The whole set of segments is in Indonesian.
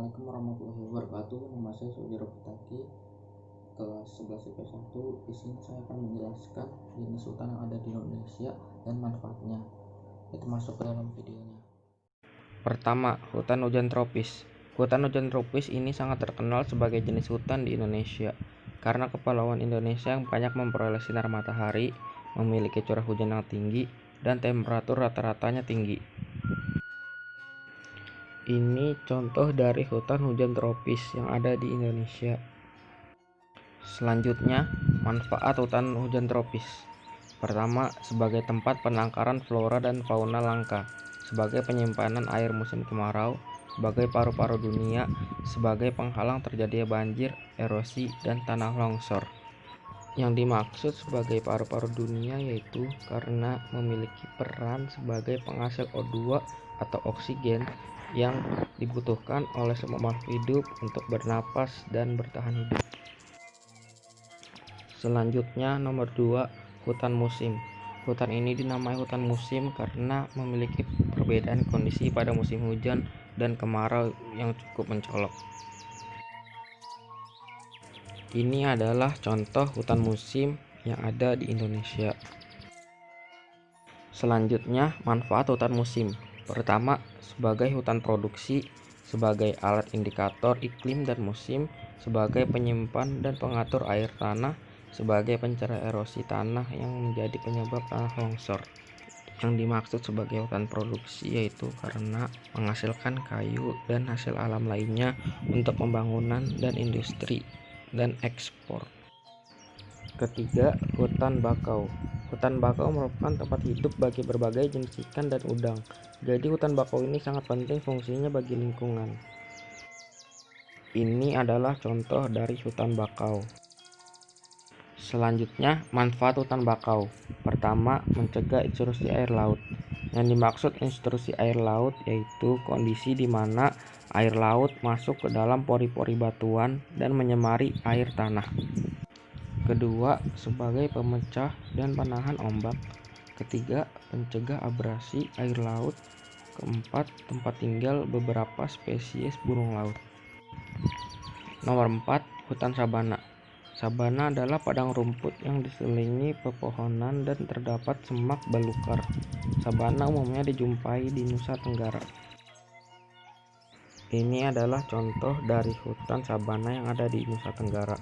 Assalamualaikum warahmatullahi wabarakatuh. Nama saya Sudiro Putaki, kelas 11 IPS 1. Di sini saya akan menjelaskan jenis hutan yang ada di Indonesia dan manfaatnya. Kita masuk ke dalam videonya. Pertama, hutan hujan tropis. Hutan hujan tropis ini sangat terkenal sebagai jenis hutan di Indonesia karena kepulauan Indonesia yang banyak memperoleh sinar matahari, memiliki curah hujan yang tinggi, dan temperatur rata-ratanya tinggi. Ini contoh dari hutan hujan tropis yang ada di Indonesia. Selanjutnya, manfaat hutan hujan tropis. Pertama, sebagai tempat penangkaran flora dan fauna langka, sebagai penyimpanan air musim kemarau, sebagai paru-paru dunia, sebagai penghalang terjadinya banjir, erosi, dan tanah longsor. Yang dimaksud sebagai paru-paru dunia yaitu karena memiliki peran sebagai penghasil O2 atau oksigen yang dibutuhkan oleh semua makhluk hidup untuk bernapas dan bertahan hidup. Selanjutnya, nomor 2, hutan musim. Hutan ini dinamai hutan musim karena memiliki perbedaan kondisi pada musim hujan dan kemarau yang cukup mencolok. Ini adalah contoh hutan musim yang ada di Indonesia. Selanjutnya, manfaat hutan musim. Pertama, sebagai hutan produksi, sebagai alat indikator iklim dan musim, sebagai penyimpan dan pengatur air tanah, sebagai pencerah erosi tanah yang menjadi penyebab tanah longsor. Yang dimaksud sebagai hutan produksi yaitu karena menghasilkan kayu dan hasil alam lainnya untuk pembangunan dan industri dan ekspor. Ketiga, hutan bakau. Hutan bakau merupakan tempat hidup bagi berbagai jenis ikan dan udang. Jadi hutan bakau ini sangat penting fungsinya bagi lingkungan. Ini adalah contoh dari hutan bakau. Selanjutnya, manfaat hutan bakau. Pertama, mencegah intrusi air laut. Yang dimaksud intrusi air laut yaitu kondisi di mana air laut masuk ke dalam pori-pori batuan dan menyemari air tanah. Kedua, sebagai pemecah dan penahan ombak. Ketiga, pencegah abrasi air laut. Keempat, tempat tinggal beberapa spesies burung laut. Nomor 4, hutan sabana. Sabana adalah padang rumput yang diselilingi pepohonan dan terdapat semak belukar. Sabana umumnya dijumpai di Nusa Tenggara. Ini adalah contoh dari hutan sabana yang ada di Nusa Tenggara.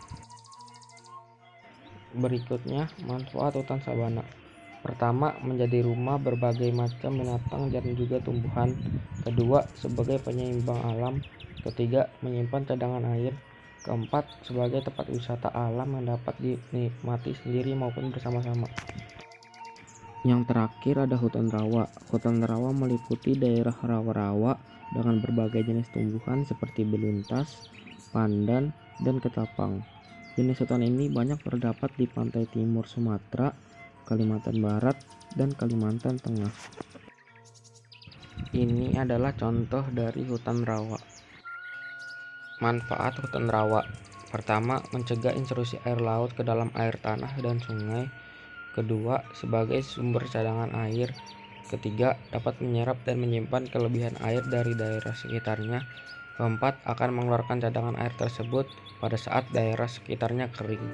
Berikutnya, manfaat hutan sabana. Pertama, menjadi rumah berbagai macam binatang dan juga tumbuhan. Kedua, sebagai penyeimbang alam. Ketiga, menyimpan cadangan air. Keempat, sebagai tempat wisata alam yang dapat dinikmati sendiri maupun bersama-sama. Yang terakhir ada hutan rawa. Hutan rawa meliputi daerah rawa-rawa dengan berbagai jenis tumbuhan seperti beluntas, pandan, dan ketapang. Jenis hutan ini banyak terdapat di pantai timur Sumatera, Kalimantan Barat, dan Kalimantan Tengah. Ini adalah contoh dari hutan rawa. Manfaat hutan rawa. Pertama, mencegah intrusi air laut ke dalam air tanah dan sungai. Kedua, sebagai sumber cadangan air. Ketiga, dapat menyerap dan menyimpan kelebihan air dari daerah sekitarnya. Keempat, akan mengeluarkan cadangan air tersebut pada saat daerah sekitarnya kering.